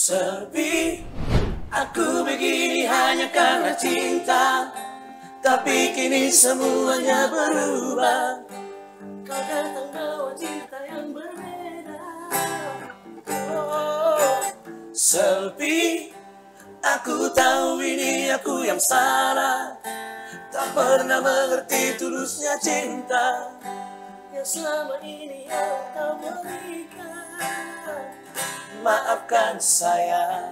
Sepi, aku begini hanya karena cinta. Tapi kini semuanya berubah. Kau datang bawa cinta yang berbeda. Oh, sepi, aku tahu ini aku yang salah. Tak pernah mengerti tulusnya cinta yang selama ini yang kau berikan. Maafkan saya,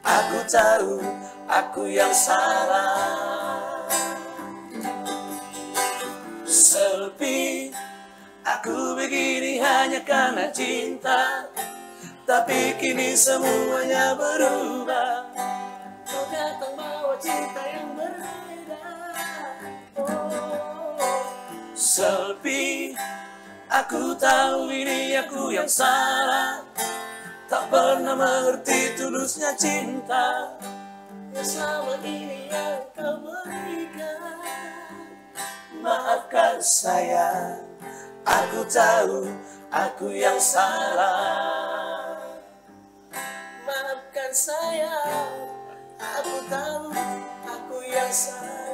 aku tahu aku yang salah. Sepi, aku begini hanya karena cinta. Tapi kini semuanya berubah. Kau datang bawa cinta yang berbeda. Oh, sepi, aku tahu ini aku yang salah. Tak pernah mengerti tulusnya cinta yang selama ini yang kau berikan. Maafkan saya, aku tahu aku yang salah. Maafkan saya, aku tahu aku yang salah.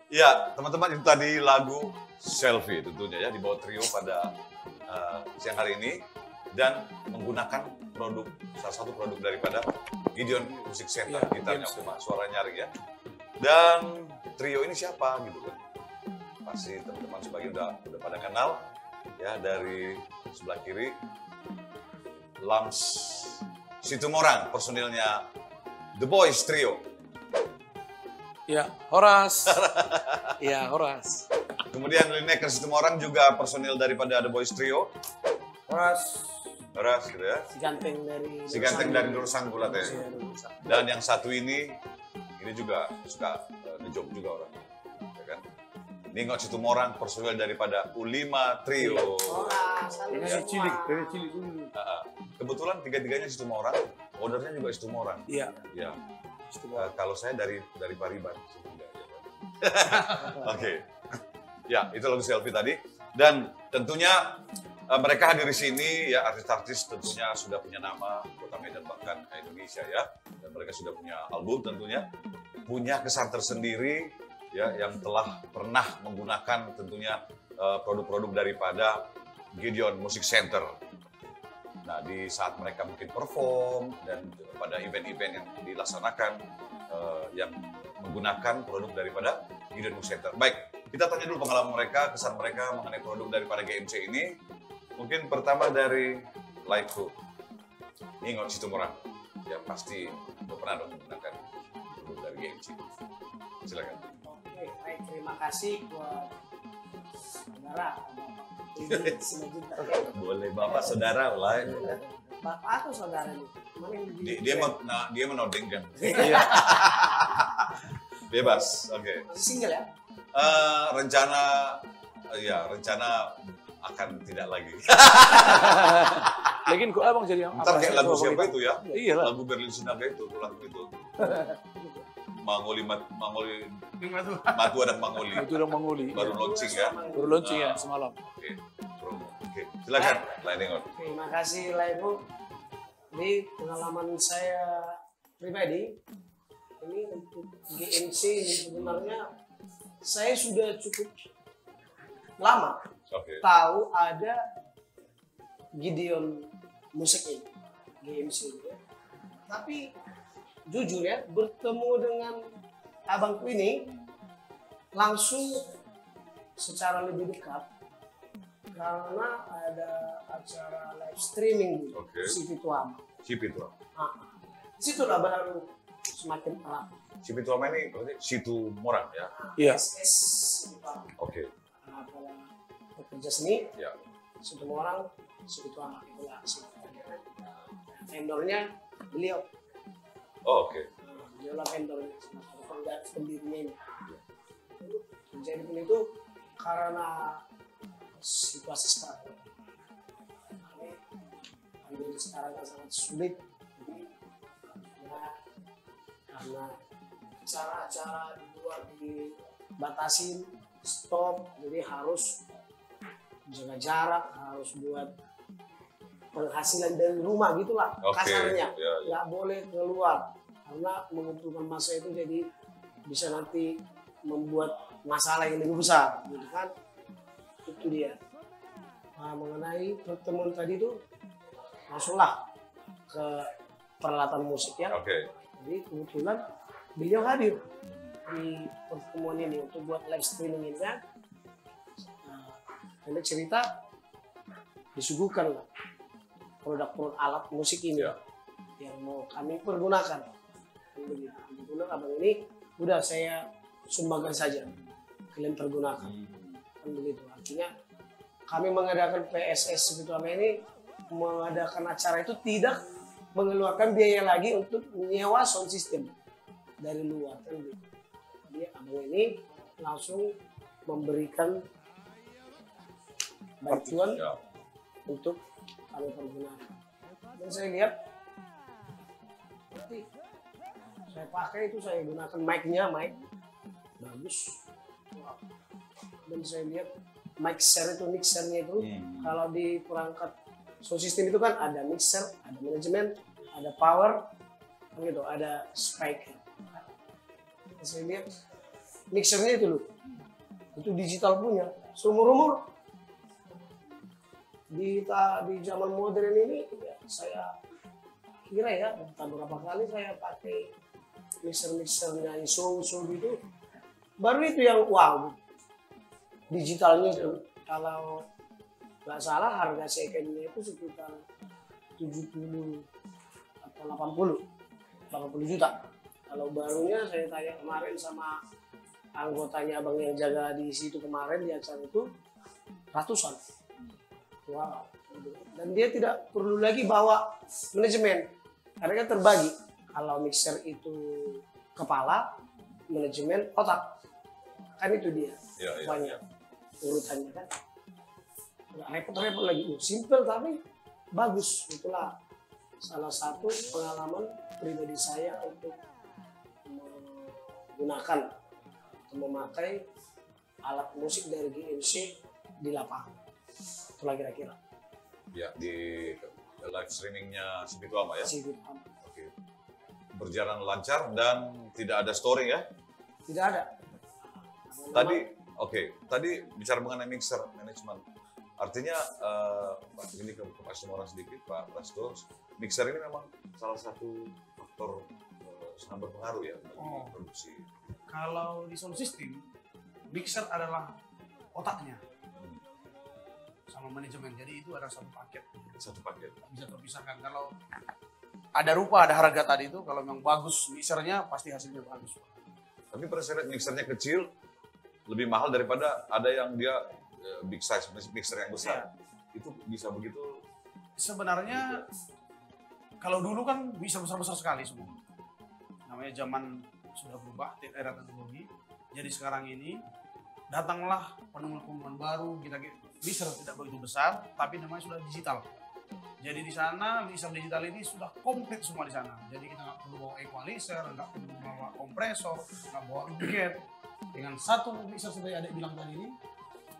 Ya, teman-teman, itu tadi lagu Selfie tentunya ya, dibawa trio pada siang hari ini dan menggunakan salah satu produk daripada Gideon Music Center, gitarnya Kuma, suara nyaring ya. Dan trio ini siapa gitu kan? Pasti teman-teman sebagian udah pada kenal ya. Dari sebelah kiri Lams Situmorang, personilnya The Boys Trio. Ya, Horas. Ya, Horas. Kemudian Lineker Situmorang juga personil daripada The Boys Trio. Horas. Horas gitu ya. Si ganteng dari Nur Sanggulat ya. Dan yang satu ini juga suka ngejob juga orang. Ya kan? Ningot Situmorang personil daripada U5 Trio. Dari cilik dulu. Kebetulan tiga-tiganya Situmorang, ordernya juga Situmorang. Iya. Ya. Kalau saya dari Pariban sebelumnya. Oke. Ya, itu lagu Selfie tadi. Dan tentunya mereka hadir di sini ya, artis-artis tentunya sudah punya nama Kota Medan bahkan Indonesia ya. Dan mereka sudah punya album tentunya, punya kesan tersendiri ya, yang telah pernah menggunakan tentunya produk-produk daripada Gideon Music Center. Nah, di saat mereka mungkin perform dan pada event-event yang dilaksanakan yang menggunakan produk daripada Gideon Music Center. Baik, kita tanya dulu pengalaman mereka, kesan mereka mengenai produk daripada GMC ini. Mungkin pertama dari Laiku, Ningot Situmorang. Ya pasti pernah dong menggunakan produk dari GMC. Silakan. Oke, baik, terima kasih buat saudara. Boleh Bapak saudara lah. Bapak atau saudara nih? Dia menodingkan. Iya. Bebas, oke. Masih single ya? Rencana akan tidak lagi. Lagian kok abang jadi yang Ntar kayak lagu siapa itu ya? Iya lah. Lagu Berlin Sinaga itu, lagu itu. Mangoli Matua dan Mangoli. Itu udah Mangoli. Baru launching ya? Baru launching ya semalam. Oke. Silakan, Lainengot. Terima kasih Laibu. Ini pengalaman saya pribadi. Ini untuk GMC ini sebenarnya saya sudah cukup lama tahu ada Gideon musik ini, GMC ini. Tapi jujur ya, bertemu dengan abangku ini langsung secara lebih dekat karena ada acara live streaming di Cipituama. Di situ lah baru semakin erat. Cipituama ini berarti Situmorang ya? Iya. SS Cipituama. Oke. Para pekerja seni, Ya. Situmorang, Cipituama itulah vendornya beliau. Oh, oke. Beliau lah vendornya, pendirinya ini. Jadi itu karena situasi sekarang. Pandemi sekarang sangat sulit. Karena acara-acara di luar dibatasin, stop, jadi harus jaga jarak, harus buat penghasilan dari rumah gitulah kasarnya. Nggak boleh keluar karena mengumpulkan massa itu jadi bisa nanti membuat masalah yang lebih besar, gitu kan? Itu dia. Nah, mengenai pertemuan tadi itu langsunglah ke peralatan musik ya. Jadi kebetulan beliau hadir di pertemuan ini untuk buat live streaming ini kan. Pendek cerita disuguhkan produk-produk alat musik ini yang mau kami pergunakan. Kebetulan abang ini udah saya sumbangkan saja, kalian pergunakan. Kan begitu. Artinya kami mengadakan PSS seperti apa ini, mengadakan acara itu tidak mengeluarkan biaya lagi untuk menyewa sound system dari luar kan gitu. Jadi abang ini langsung memberikan bantuan untuk kami pergunakan. Dan saya lihat nanti saya pakai itu, saya gunakan mic-nya, mic bagus. Dan saya lihat mixernya itu kalau di perangkat sound system itu kan ada mixer, ada manajemen, ada power, gitu, ada speaker. Saya lihat mixernya itu loh, itu digital punya, seumur-umur di zaman modern ini ya, saya kira ya entah berapa kali saya pakai mixernya ISO gitu, baru itu yang wow digitalnya itu. Kalau nggak salah harga secondnya itu sekitar 70 atau 80 juta. Kalau barunya saya tanya kemarin sama anggotanya abang yang jaga di situ kemarin di acara itu ratusan. Wow. Dan dia tidak perlu lagi bawa manajemen karena kan terbagi. Kalau mixer itu kepala, manajemen otak, kan itu dia banyak urutannya kan. Nggak repot-repot lagi, simple tapi bagus. Itulah salah satu pengalaman pribadi saya untuk menggunakan atau memakai alat musik dari GMC di lapangan. Itulah kira-kira. Ya, di live streamingnya Sipitu Ama ya? Sipitu Ama. Oke. Berjalan lancar dan tidak ada storing ya? Tidak ada. Tadi bicara mengenai mixer management. Artinya, ini ke Pak semua orang sedikit, Pak Prasto, mixer ini memang salah satu faktor sangat berpengaruh ya bagi produksi. Kalau di sound system, mixer adalah otaknya sama manajemen. Jadi itu ada satu paket. Satu paket. Bisa terpisahkan. Kalau ada rupa, ada harga tadi itu, kalau memang bagus mixernya pasti hasilnya bagus. Tapi pada saya lihat mixernya kecil lebih mahal daripada ada yang dia big size mixer yang besar. Itu bisa begitu? Sebenarnya kalau dulu kan bisa besar-besar sekali semua. Namanya zaman sudah berubah, era teknologi. Jadi sekarang ini datanglah penemuan-penemuan baru, kita mixer tidak begitu besar, tapi namanya sudah digital. Jadi di sana mixer digital ini sudah komplit semua di sana. Jadi kita nggak perlu bawa equalizer, nggak perlu bawa kompresor, nggak bawa unit. Dengan satu mixer seperti adik bilang tadi ini,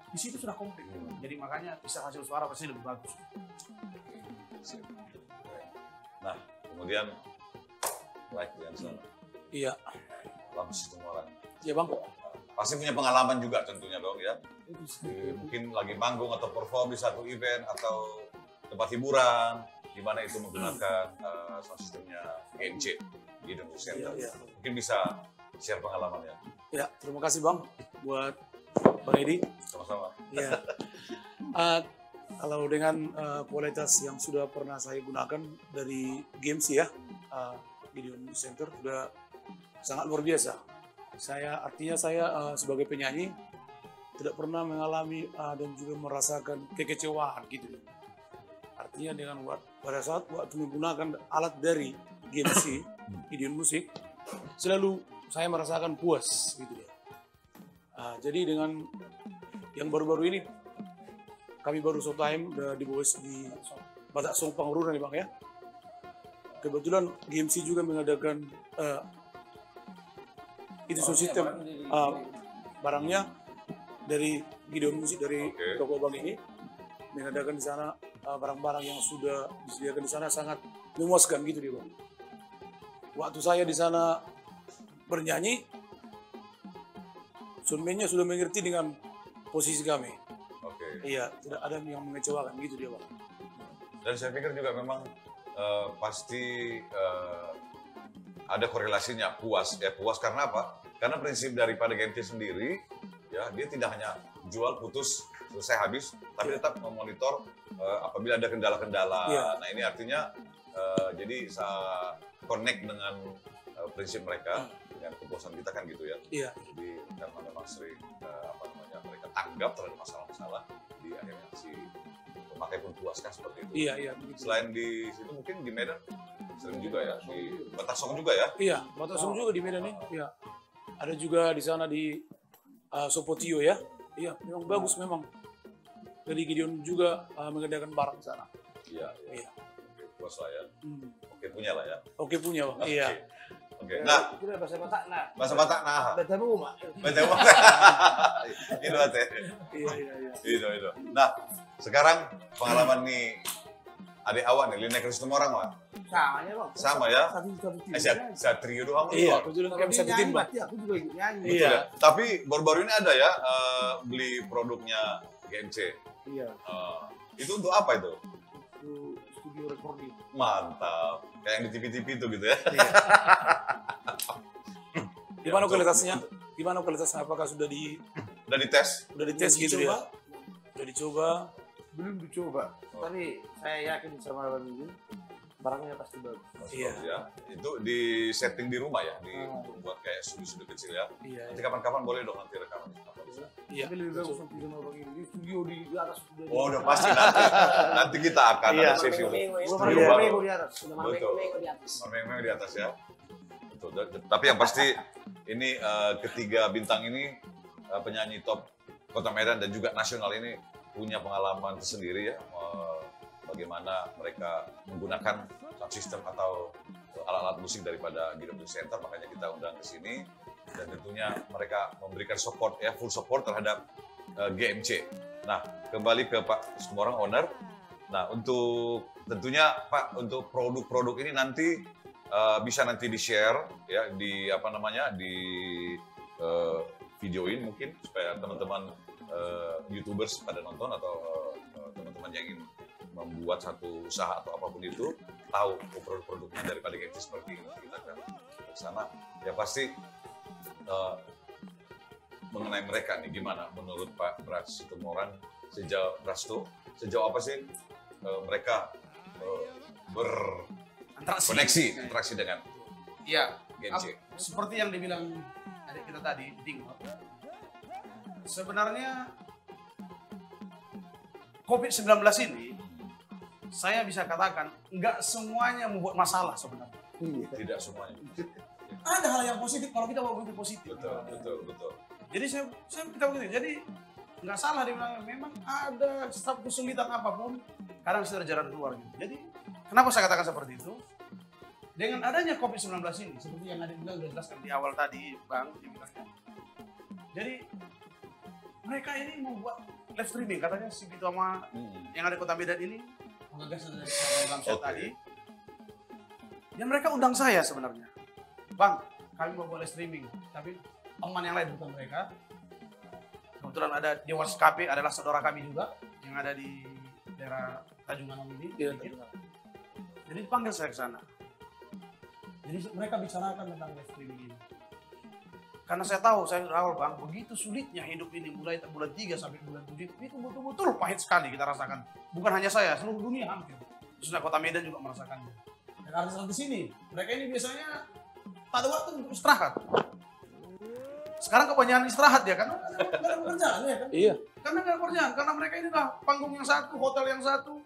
di situ sudah komplit. Jadi makanya bisa hasil suara pasti lebih bagus. Nah, kemudian like yang sana. Iya. Dalam sistem orang. Iya bang. Pasti punya pengalaman juga tentunya dong ya. Mungkin lagi manggung atau perform di satu event atau tempat hiburan, di mana itu menggunakan sound systemnya GMC di Indonesia Center. Mungkin bisa share pengalamannya. Ya, terima kasih bang buat Bang Edi. Sama-sama. Ya. Kalau dengan kualitas yang sudah pernah saya gunakan dari GMC ya, Video Center sudah sangat luar biasa. Artinya saya sebagai penyanyi tidak pernah mengalami dan juga merasakan kekecewaan gitu. Artinya dengan pada saat waktu menggunakan alat dari GMC, Video Musik, selalu saya merasakan puas gitu ya. Jadi dengan yang baru-baru ini kami baru showtime di bos di Batak Song Pangururan nih bang ya. Kebetulan GMC juga mengadakan itu sound system barangnya dari Gideon Musik dari toko Bang ini mengadakan di sana barang-barang yang sudah disediakan di sana sangat memuaskan gitu dia Bang. Waktu saya di sana bernyanyi, soundman-nya sudah mengerti dengan posisi kami. Iya, tidak ada yang mengecewakan gitu dia Bang. Dan saya pikir juga memang pasti ada korelasinya puas karena apa? Karena prinsip daripada GMC sendiri ya dia tidak hanya jual putus selesai habis, tapi tetap memonitor apabila ada kendala-kendala. Nah ini artinya jadi connect dengan prinsip mereka dengan kepuasan kita kan gitu ya. Jadi karena memang sering mereka tanggap terhadap masalah-masalah, di akhirnya si pemakai pun puas kan seperti itu. Selain di situ mungkin di Medan sering juga ya, di Batasong juga ya? Iya, Batasong juga di Medan nih. Iya. Ada juga di sana di Sopotio ya. Iya, memang bagus memang. Dari Gideon juga mengadakan barang di sana. Iya. Oke, puas lah ya. Oke punya lah ya. Oke punya Bang. Iya. Oke. Nah, itu bahasa Batak nah. Bahasa Batak nah. Beta rumah. Itu ate. Iya. Itu. Nah, sekarang pengalaman nih adik awak nih, Lina Kristum orang Wak? Sama ya Bang. Sama ya? Satu Trio doang. Iya, kebetulan kami satu tim Bang. Aku juga ikut nyanyi. Iya. Tapi baru-baru ini ada ya beli produknya GMC. Iya. Itu untuk apa itu? Itu studio recording. Mantap. Kayak yang di TV-TV itu gitu ya. Gimana kualitasnya? Gimana kualitasnya? Apakah sudah dites? Udah dites gitu ya? Udah dicoba? Belum dicoba. Tapi saya yakin sama Bang ini barangnya pasti bagus. Iya. Ya. Itu di setting di rumah ya, buat kayak studio-studio kecil ya. Iya. Nanti kapan-kapan boleh dong nanti rekaman. Iya. Tapi lebih bagus nanti sama Bang ini. Studio di atas. Oh udah pasti nanti kita akan ada sesi studio baru. Di atas. Sudah mengmengo di atas. Mengmengo di atas ya. Betul. Tapi yang pasti ini ketiga bintang ini penyanyi top Kota Medan dan juga nasional ini punya pengalaman tersendiri ya. Bagaimana mereka menggunakan sound system atau alat-alat musik daripada Gideon Music Center, makanya kita undang ke sini dan tentunya mereka memberikan support ya, full support terhadap GMC. Nah, kembali ke Pak Semorang owner. Nah, untuk tentunya Pak untuk produk-produk ini nanti bisa nanti di-share ya di di videoin mungkin supaya teman-teman YouTubers pada nonton atau teman-teman yang ingin membuat satu usaha atau apapun itu tahu produk-produknya daripada GMC seperti ini. Kita akan ke sana. Ya pasti mengenai mereka nih gimana menurut Pak Bras Tumorang sejauh apa sih mereka berkoneksi dengan GMC? Seperti yang dibilang adik kita tadi, sebenarnya COVID-19 ini saya bisa katakan nggak semuanya membuat masalah sebenarnya. Tidak semuanya. Ada hal yang positif kalau kita mau positif. Betul. Jadi kita begitu. Jadi nggak salah dibilang memang ada setiap kesulitan apapun kadang bisa jalan keluar gitu. Jadi kenapa saya katakan seperti itu? Dengan adanya COVID-19 ini seperti yang ada bilang sudah jelaskan di awal tadi Bang dibilangnya. Jadi mereka ini membuat live streaming katanya si Bito sama yang ada Kota Medan ini mengagas dari dalam set tadi. Ya mereka undang saya sebenarnya. Bang, kami mau buat live streaming, tapi teman yang lain bukan mereka. Kebetulan ada di Dewas Cafe adalah saudara kami juga yang ada di daerah Tanjung Anam ini. Jadi dipanggil saya ke sana. Jadi mereka bicarakan tentang live streaming ini. Karena saya tahu, saya sudah awal Bang, begitu sulitnya hidup ini mulai bulan 3 sampai bulan 7 itu betul-betul pahit sekali kita rasakan. Bukan hanya saya, seluruh dunia hampir. Khususnya Kota Medan juga merasakannya. Dan karena sampai sini, mereka ini biasanya tak ada waktu untuk istirahat. Sekarang kebanyakan istirahat ya, karena nggak ada pekerjaan ya kan? Iya. Karena nggak ada pekerjaan, karena mereka ini dah panggung yang satu, hotel yang satu,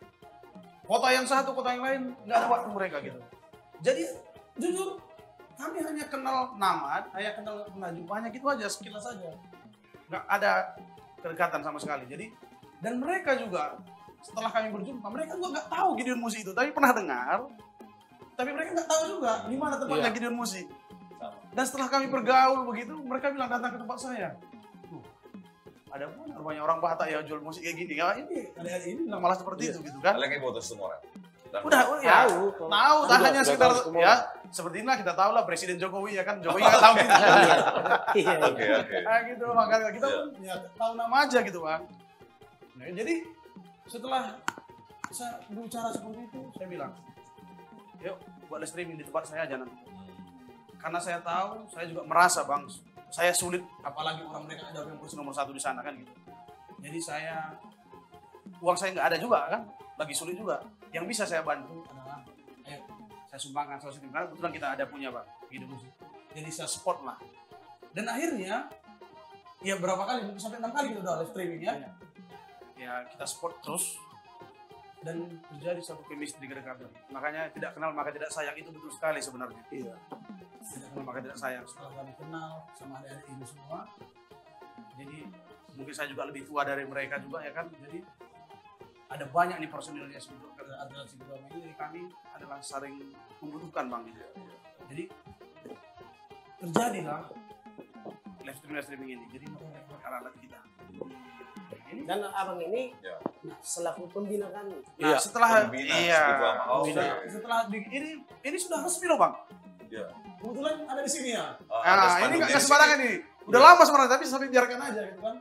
kota yang satu, kota yang lain, nggak ada waktu mereka gitu. Jadi jujur, kami hanya kenal nama, hanya kenal jumpa, hanya gitu aja, sekilas saja. Nggak ada kedekatan sama sekali. Jadi, dan mereka juga, setelah kami berjumpa, mereka juga nggak tahu Gideon Musik itu, tapi pernah dengar. Tapi mereka nggak tahu juga di mana tempatnya Gideon Musik. Dan setelah kami bergaul begitu, mereka bilang datang ke tempat saya. ada pun banyak orang Batak ya jual musik kayak gini. Ya ini adik-adik ini bilang malah seperti itu gitu kan. Kalian kayak foto semua orang. Udah ya. Tahu, tak Udah, hanya sudah sekitar tahu semua. ya seperti inilah kita tahu lah Presiden Jokowi ya kan. Jokowi nggak tahu gitu. Iya. Oke. Nah gitu makanya kita pun ya tahu nama aja gitu Bang. Nah, jadi setelah saya bicara seperti itu saya bilang, yuk buat live streaming di tempat saya aja nanti. Karena saya tahu, saya juga merasa Bang, saya sulit, apalagi orang mereka ada yang kursi nomor 1 di sana kan gitu. Jadi uang saya nggak ada juga kan, lagi sulit juga. Yang bisa saya bantu adalah, ayo saya sumbangkan salah satu karena kebetulan kita ada punya Bang, gitu sih. Jadi saya support lah. Dan akhirnya, ya berapa kali, mungkin sampai 6 kali kita udah live streaming ya. Ya kita support terus. Dan terjadi satu chemistry kedekatan. Makanya tidak kenal maka tidak sayang itu betul sekali sebenarnya. Iya. Tidak kenal maka tidak sayang. Setelah kami kenal sama adik-adik ini semua, jadi mungkin saya juga lebih tua dari mereka juga ya kan. Jadi ada banyak nih personilnya sebelum organisasi kedua ini kami adalah saling membutuhkan Bang. Jadi terjadilah live streaming ini. Jadi mereka alat kita. Dan abang ini selaku pembina kami. Nah, setelah Pembina, iya, segitu lama. Oh, pembina. oke. Setelah ini sudah resmi loh Bang. Iya. Kebetulan ada di sini ya. Ada Nah, ini spanduknya nggak di sini. sembarangan nih. Udah lama sebenarnya tapi sampai biarkan aja gitu kan.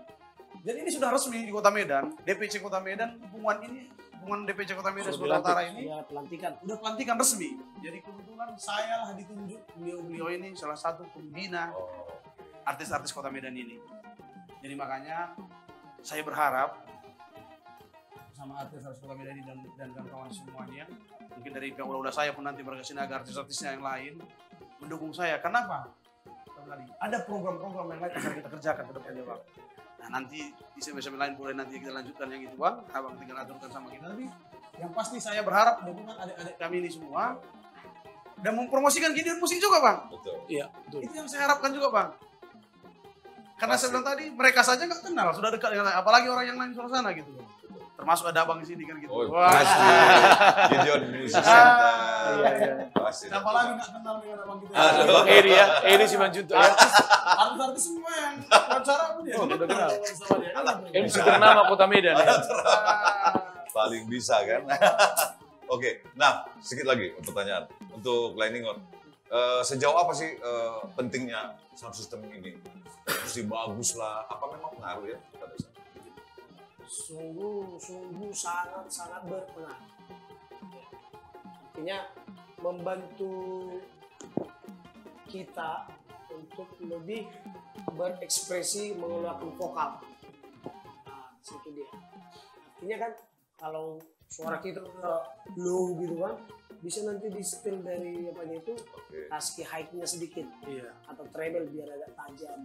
Jadi ini sudah resmi di Kota Medan, DPC Kota Medan, hubungan DPC Kota Medan Sumatera Utara ini Ya, pelantikan. udah pelantikan resmi. Jadi kebetulan saya lah ditunjuk beliau ini salah satu pembina Oh, artis-artis Kota Medan ini. Jadi makanya saya berharap sama artis-artis Kota Medan ini dan kawan-kawan semuanya, mungkin dari pihak ulah saya pun nanti berkesinaga artis-artisnya yang lain mendukung saya. Kenapa? Tadi ada program-program yang lain yang akan kita kerjakan ke depannya Bang. Nah nanti di sesi lain boleh nanti kita lanjutkan yang itu Bang. Abang tinggal aturkan sama kita. Tapi yang pasti saya berharap dukungan adik-adik kami ini semua dan mempromosikan Gideon musik juga Bang. betul. Iya, betul. Itu yang saya harapkan juga Bang. Karena saya bilang tadi mereka saja nggak kenal, sudah dekat dengan saya. Apalagi orang yang lain di luar sana gitu. Termasuk ada abang di sini kan gitu. Oh, Wah. pasti. Gideon Music Center. Iya. Pasti. Apalagi nggak kenal dengan abang kita. Bang Eri ya, Eri Simanjuntak ya. Artis-artis semua yang wawancara pun dia. Oh, udah kenal. Sama dia. MC ternama Kota Medan ya. Paling bisa kan. Oke, nah sedikit lagi pertanyaan untuk Leiningon. Sejauh apa sih pentingnya sound system ini? Mesti bagus lah, apa memang pengaruh ya pada saat itu? Sungguh sangat berpengaruh. Artinya membantu kita untuk lebih berekspresi mengeluarkan vokal. Nah, situ dia. Artinya kan kalau suara kita udah low gitu kan, bisa nanti di setel dari apanya itu kasih high-nya sedikit. Iya. Atau treble biar agak tajam.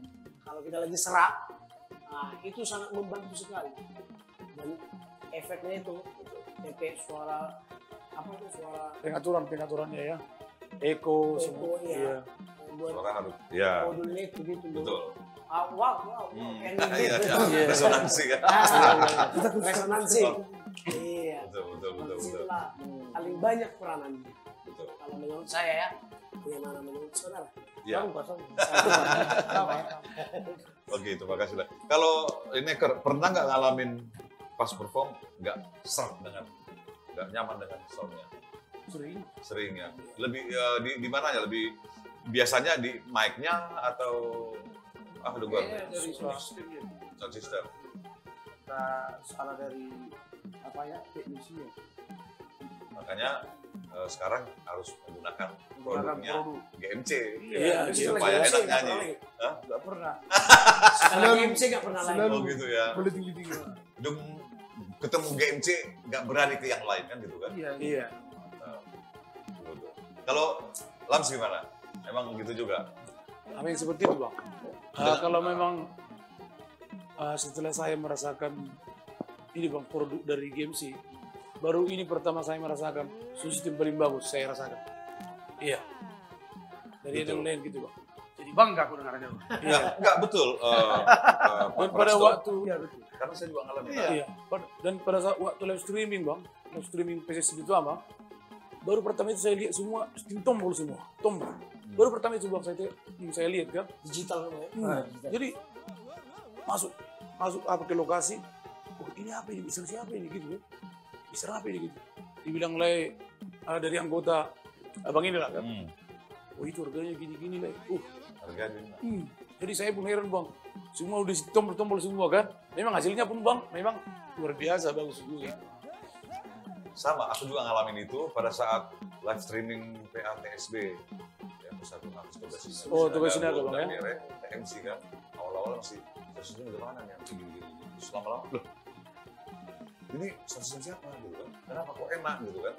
Kalau kita lagi serak, nah itu sangat membantu sekali. Dan efeknya itu efek suara apa itu suara Pengaturannya ya. Eko semua. ya. Iya. Buat Suara harus, ya modulnya itu gitu loh. betul. Wow. Iya, Kayak iya, gitu. iya. Resonansi kan. Resonansi. Iya. Betul. Itulah paling banyak peranannya. Betul. Kalau menurut saya ya, bagaimana menurut saudara? Ya. Kosong. Oke, terima kasih lah. Kalau ini pernah nggak ngalamin pas perform nggak serap dengan nggak nyaman dengan soundnya? Sering ya. Lebih di mananya? Lebih biasanya di mic-nya atau udah gua Dari sound system. kita salah dari apa ya teknisinya. Makanya sekarang harus menggunakan produknya produk. GMC Iya, supaya enak nyanyi. Nggak pernah. Sekali MC nggak pernah lain. Oh gitu ya. Boleh tinggi-tinggi. Dum ketemu GMC nggak berani ke yang lain kan gitu kan? Iya. Betul. Kalau Lams gimana? Emang gitu juga? Amin seperti itu Bang. Kalau memang setelah saya merasakan ini Bang produk dari GMC, baru ini pertama saya merasakan sistem paling bagus saya rasakan. Iya. Dari yang lain gitu Bang. Jadi bangga aku dengarnya. Enggak betul. Dan pada waktu karena saya juga ngalamin. iya. Dan pada saat waktu live streaming Bang, live streaming PSSI itu apa? Baru pertama itu saya lihat semua tombol semua, tombol. Baru pertama itu Bang saya lihat kan. Digital ya. Jadi masuk masuk apa ke lokasi, oh ini apa ini, bisa siapa ini gitu, bisa apa ini gitu. Dibilang oleh dari anggota abang ini lah kan, oh itu harganya gini-gini lah, Harganya. Jadi saya pun heran bang, semua udah tombol-tombol semua kan, memang hasilnya pun bang, memang luar biasa bagus juga. Sama, aku juga ngalamin itu pada saat live streaming PATSB. Ya, Persatuan Artis Toba Sinaga. Oh, Toba Sinaga bang ya? TMC kan, awal-awal masih sesuatu udah mana nih, gini-gini. Terus lama-lama, loh, ini sosial siapa gitu kan, kenapa kok enak gitu kan.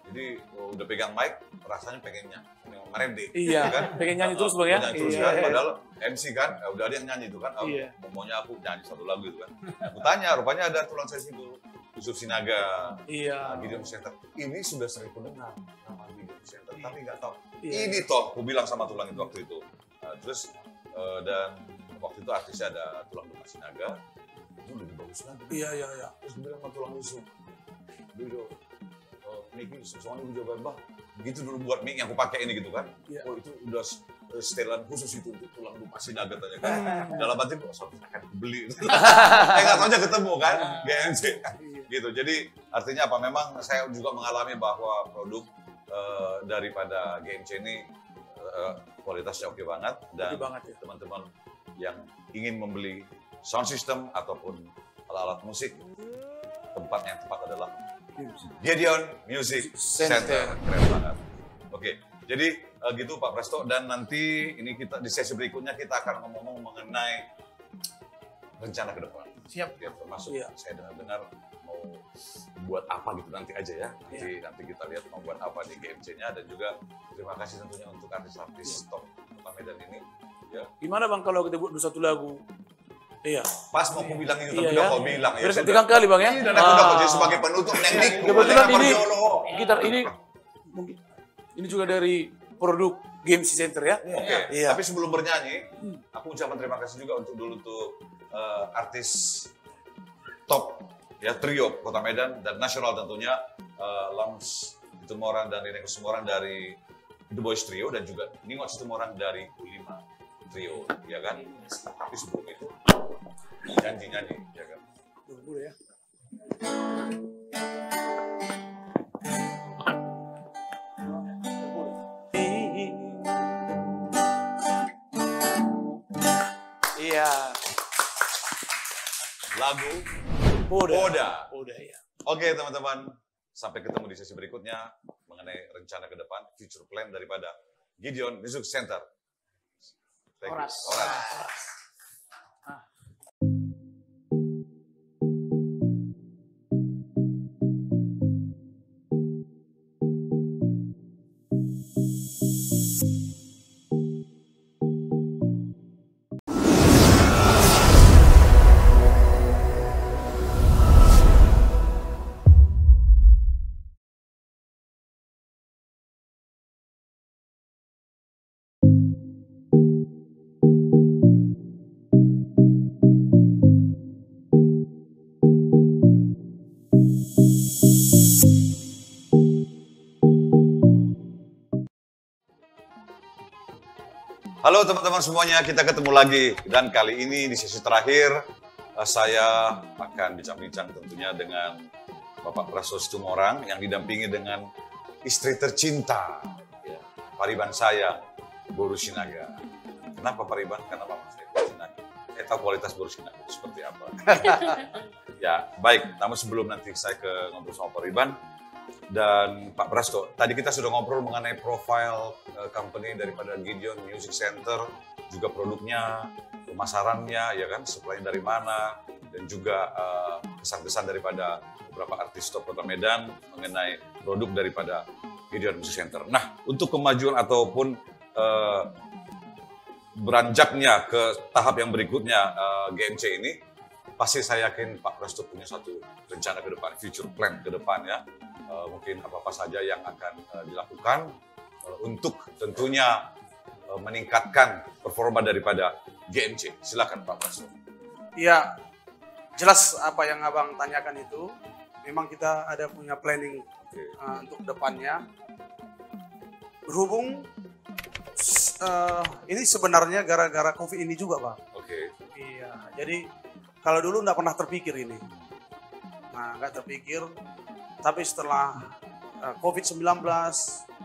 Jadi udah pegang mic, rasanya pengennya merende. Iya, kan? pengen nyanyi terus bang ya? Nyanyi terus Iya. kan, padahal MC kan, udah ada yang nyanyi itu kan, Iya. maunya aku nyanyi satu lagu itu kan. Aku tanya, rupanya ada tulang saya situ, Yusuf Sinaga, Iya. Gideon Center. Ini sudah sering pendengar nama Gideon Center, tapi nggak tahu. Iya. Ini toh, aku bilang sama tulang itu waktu itu. Terus dan waktu itu artisnya ada tulang Toba Sinaga, itu lebih bagus lagi. Iya. Terus dia bilang sama tulang Yusuf, Bido, Miki, soalnya gue coba bah, begitu dulu buat mic yang aku pakai ini gitu kan. Iya. Oh itu udah setelan khusus itu untuk tulang Toba Sinaga tanya kan. Dalam hati kok akan beli. Nggak tahu aja ketemu kan, GMC. Gitu. Jadi artinya apa? Memang saya juga mengalami bahwa produk daripada GMC ini kualitasnya oke banget dan Oke banget ya. teman-teman yang ingin membeli sound system ataupun alat-alat musik, tempat yang tepat adalah Gideon Music Center. Keren banget. Oke, jadi gitu Pak Presto, dan nanti ini kita di sesi berikutnya kita akan ngomong mengenai rencana ke depan. Siap. Ya, termasuk Iya. saya dengar mau buat apa gitu nanti aja ya. Nanti kita lihat mau buat apa di GMC-nya, dan juga terima kasih tentunya untuk artis-artis top Kota Medan ini. Ya. Gimana bang kalau kita buat satu lagu? Iya. Pas mau aku bilang itu, tapi Iya, udah ya. kau bilang ya. Udah tiga kali bang ya? Dan aku udah jadi sebagai penutup Neng Kebetulan ini gitar ini mungkin ini juga dari produk GMC Center ya. Oke, Iya. tapi sebelum bernyanyi, aku ucapkan terima kasih juga untuk artis top ya, trio Kota Medan dan nasional tentunya, Lams Situmorang dan Rene Kusumorang dari The Boys Trio, dan juga Ningot Situmorang dari U5 Trio, ya kan? Tapi sebelum itu nyanyi, ya kan? Dulu ya. Iya. Lagu Udah ya. Oke teman-teman, sampai ketemu di sesi berikutnya mengenai rencana ke depan, future plan daripada Gideon Music Center. Thank you. Oras. Halo teman-teman semuanya, kita ketemu lagi, dan kali ini di sesi terakhir saya akan bincang-bincang tentunya dengan Bapak Prasto Situmorang yang didampingi dengan istri tercinta, ya, Pariban saya, Boru Sinaga. Kenapa Pariban? Karena Bapak saya Boru Sinaga. Tahu kualitas Boru Sinaga seperti apa. Ya, baik. Namun sebelum nanti saya ke ngobrol sama Pariban dan Pak Prasto, tadi kita sudah ngobrol mengenai profile company daripada Gideon Music Center, juga produknya, pemasarannya, ya kan, supply dari mana, dan juga kesan-kesan daripada beberapa artis top Kota Medan mengenai produk daripada Gideon Music Center. Nah, untuk kemajuan ataupun beranjaknya ke tahap yang berikutnya GMC ini, pasti saya yakin Pak Prasto punya satu rencana ke depan, future plan ke depan ya. Mungkin apa-apa saja yang akan dilakukan untuk tentunya meningkatkan performa daripada GMC. Silakan Pak Prasto. Iya, jelas apa yang Abang tanyakan itu, memang kita ada punya planning untuk depannya. Berhubung ini sebenarnya gara-gara COVID ini juga, Bang. Oke. Iya, jadi kalau dulu nggak pernah terpikir ini. Nah, nggak terpikir, tapi setelah COVID-19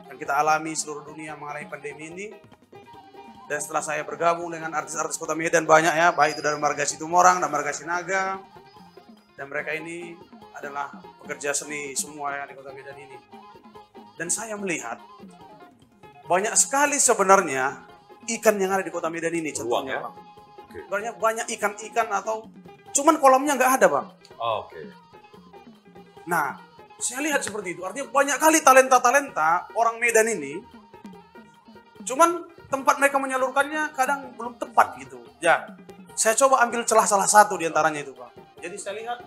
yang kita alami seluruh dunia mengalami pandemi ini, dan setelah saya bergabung dengan artis-artis Kota Medan banyak ya, baik itu dari Marga Situmorang dan Marga Sinaga, dan mereka ini adalah pekerja seni semua yang di Kota Medan ini. Dan saya melihat banyak sekali sebenarnya ikan yang ada di Kota Medan ini contohnya, Bang. Banyak ikan-ikan atau cuman kolamnya nggak ada, Bang. Oke. Nah, saya lihat seperti itu. Artinya banyak kali talenta-talenta orang Medan ini, cuman tempat mereka menyalurkannya kadang belum tepat gitu. Ya, saya coba ambil celah salah satu di antaranya itu, Pak. Jadi saya lihat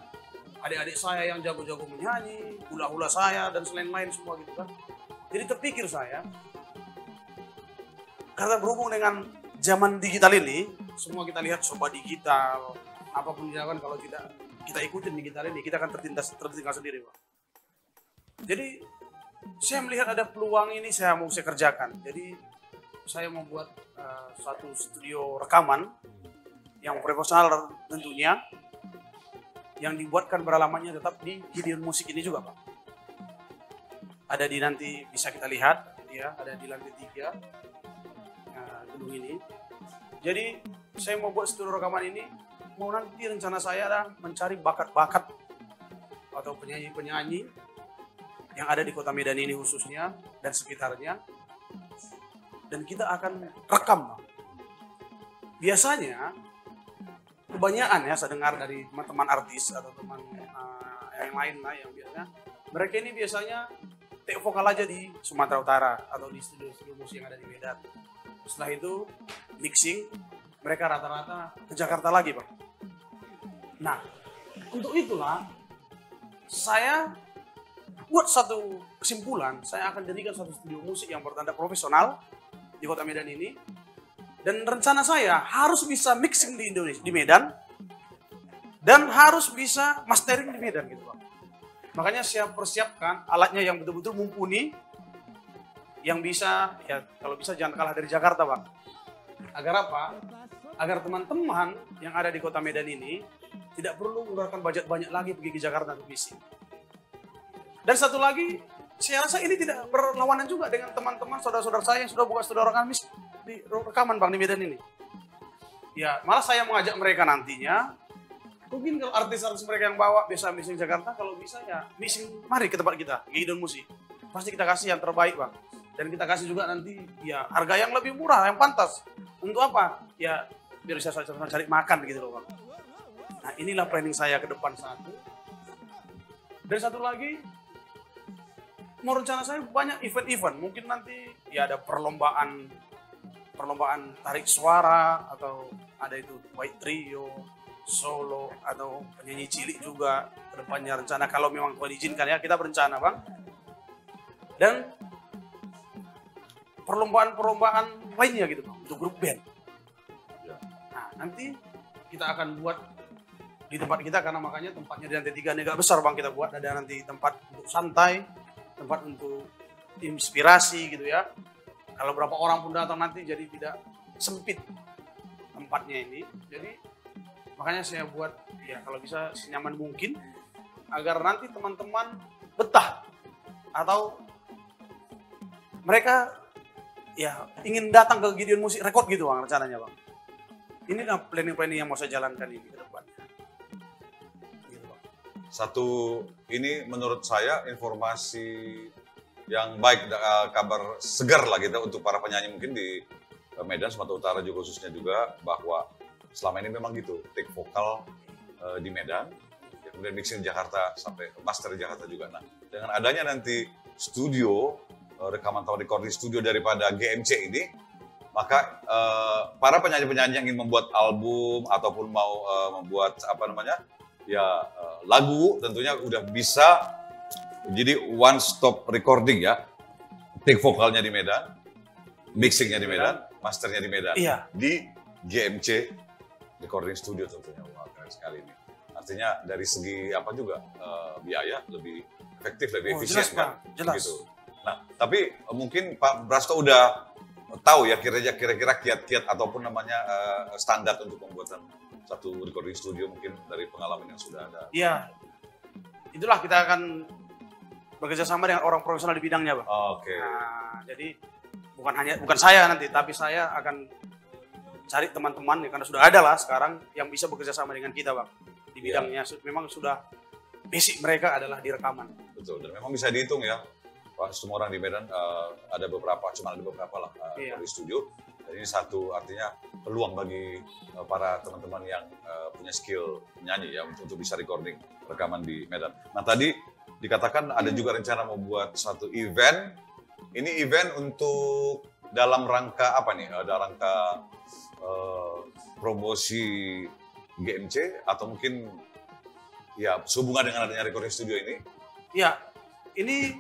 adik-adik saya yang jago-jago menyanyi, hula-hula saya, dan lain-lain semua gitu kan. Jadi terpikir saya, karena berhubung dengan zaman digital ini, semua kita lihat serba digital, apapun dilakukan kalau tidak kita ikutin digital ini, kita akan tertinggal sendiri, Pak. Jadi saya melihat ada peluang ini saya kerjakan. Jadi saya membuat satu studio rekaman yang profesional tentunya, yang dibuatkan beralamannya tetap di Gideon Musik ini juga, Pak. Ada di nanti bisa kita lihat, ya, ada di lantai 3 gedung ini. Jadi saya mau buat studio rekaman ini, mau nanti rencana saya adalah mencari bakat-bakat atau penyanyi-penyanyi yang ada di Kota Medan ini khususnya dan sekitarnya, dan kita akan rekam. Biasanya kebanyakan ya saya dengar dari teman-teman artis atau teman yang lain lah yang biasanya mereka ini biasanya take vokal aja di Sumatera Utara atau di studio-studio musik yang ada di Medan. Setelah itu mixing, mereka rata-rata ke Jakarta lagi, Pak. Nah, untuk itulah saya buat satu kesimpulan, saya akan jadikan satu studio musik yang bertanda profesional di Kota Medan ini. Dan rencana saya harus bisa mixing di Indonesia, di Medan, dan harus bisa mastering di Medan gitu, Pak. Makanya saya persiapkan alatnya yang betul-betul mumpuni, yang bisa, ya kalau bisa jangan kalah dari Jakarta, Pak. Agar apa? Agar teman-teman yang ada di Kota Medan ini tidak perlu mengeluarkan budget banyak lagi pergi ke Jakarta untuk mixing. Dan satu lagi, saya rasa ini tidak berlawanan juga dengan teman-teman, saudara-saudara saya yang sudah buka studio rekaman, Bang, di Medan ini. Ya, malah saya mengajak mereka nantinya, mungkin kalau artis-artis mereka yang bawa bisa mixing Jakarta, kalau bisa ya mixing, mari ke tempat kita, Gideon Musik. Pasti kita kasih yang terbaik, Bang. Dan kita kasih juga nanti ya harga yang lebih murah, yang pantas. Untuk apa? Ya, biar bisa sama-sama cari makan gitu loh, Bang. Nah, inilah planning saya ke depan satu. Dan satu lagi, mau rencana saya banyak event-event. Mungkin nanti ya ada perlombaan tarik suara, atau ada itu baik trio, solo, atau penyanyi cilik juga ke depannya rencana. Kalau memang Tuhan izinkan ya, kita berencana, Bang. Dan perlombaan lainnya gitu, Bang, untuk grup band. Nah, nanti kita akan buat di tempat kita, karena makanya tempatnya di lantai 3 ini agak besar, Bang, kita buat. Ada nanti tempat untuk santai, tempat untuk inspirasi gitu ya. Kalau berapa orang pun datang nanti jadi tidak sempit tempatnya ini. Jadi makanya saya buat ya kalau bisa senyaman mungkin agar nanti teman-teman betah atau mereka ya ingin datang ke Gideon Musik Record gitu, Bang, rencananya, Bang. Inilah planning-planning yang mau saya jalankan ini ke depannya. Gitu, Bang. Satu ini menurut saya informasi yang baik, kabar segar lah gitu untuk para penyanyi mungkin di Medan, Sumatera Utara juga khususnya juga, bahwa selama ini memang gitu, take vokal di Medan, kemudian mixing di Jakarta sampai master di Jakarta juga. Nah, dengan adanya nanti studio rekaman atau recording studio daripada GMC ini, maka para penyanyi-penyanyi yang ingin membuat album ataupun mau membuat apa namanya ya lagu, tentunya udah bisa jadi one stop recording ya, take vokalnya di Medan, mixingnya di Medan, masternya di Medan, iya, di GMC recording studio tentunya. Wah, keren sekali ini. Artinya dari segi apa juga biaya lebih efektif, lebih efisien, jelas, Pak. Jelas. Gitu. Nah, tapi mungkin Pak Brasto udah tahu ya kira-kira kiat-kiat ataupun namanya standar untuk pembuatan satu recording studio mungkin dari pengalaman yang sudah ada. Iya, itulah kita akan bekerja sama dengan orang profesional di bidangnya, Bang. Oke. Nah, jadi bukan saya nanti, tapi saya akan cari teman-teman ya, karena sudah ada lah sekarang yang bisa bekerja sama dengan kita, Bang, di bidangnya. Memang sudah basic mereka adalah di rekaman. Betul, dan memang bisa dihitung ya, Pak, semua orang di Medan ada beberapa lah di studio. Dan ini satu artinya peluang bagi para teman-teman yang punya skill nyanyi ya untuk bisa recording rekaman di Medan. Nah tadi dikatakan ada juga rencana membuat satu event. Ini event untuk dalam rangka apa nih? Dalam rangka promosi GMC atau mungkin ya sehubungan dengan adanya recording studio ini? Ya, ini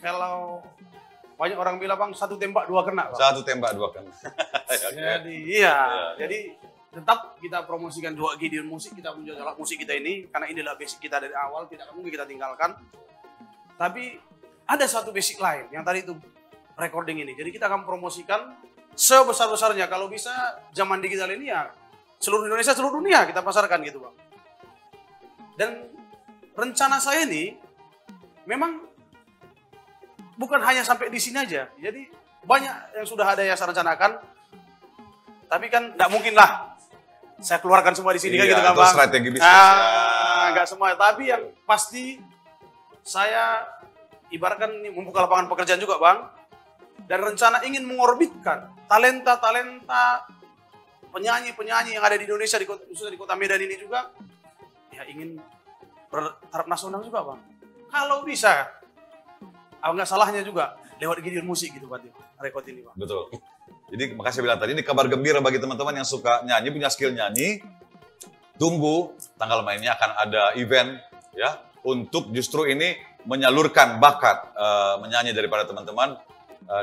kalau banyak orang bilang, Bang, satu tembak dua kena, Bang. Satu tembak dua kena. Jadi jadi tetap kita promosikan juga Gideon Musik, kita punya alat musik kita ini, karena inilah basic kita dari awal, tidak mungkin kita tinggalkan. Tapi ada satu basic lain, yang tadi itu recording ini. Jadi kita akan promosikan sebesar-besarnya, kalau bisa zaman digital ini ya seluruh Indonesia, seluruh dunia kita pasarkan gitu, Bang. Dan rencana saya ini memang bukan hanya sampai di sini aja. Jadi banyak yang sudah ada yang saya rencanakan. Tapi kan nggak mungkin lah saya keluarkan semua di sini kan gitu kan, Bang. Strategi bisnis. Nggak semua. Tapi yang pasti saya ibaratkan ini membuka lapangan pekerjaan juga, Bang. Dan rencana ingin mengorbitkan talenta-talenta penyanyi-penyanyi yang ada di Indonesia, khususnya di kota Medan ini juga. Ya ingin bertaraf nasional juga, Bang. Kalau bisa, nggak salahnya juga lewat Gideon Musik gitu, Pak, rekod ini, Pak. Betul. Jadi makasih bilang tadi, ini kabar gembira bagi teman-teman yang suka nyanyi, punya skill nyanyi. Tunggu tanggal mainnya, akan ada event ya untuk justru ini menyalurkan bakat menyanyi daripada teman-teman.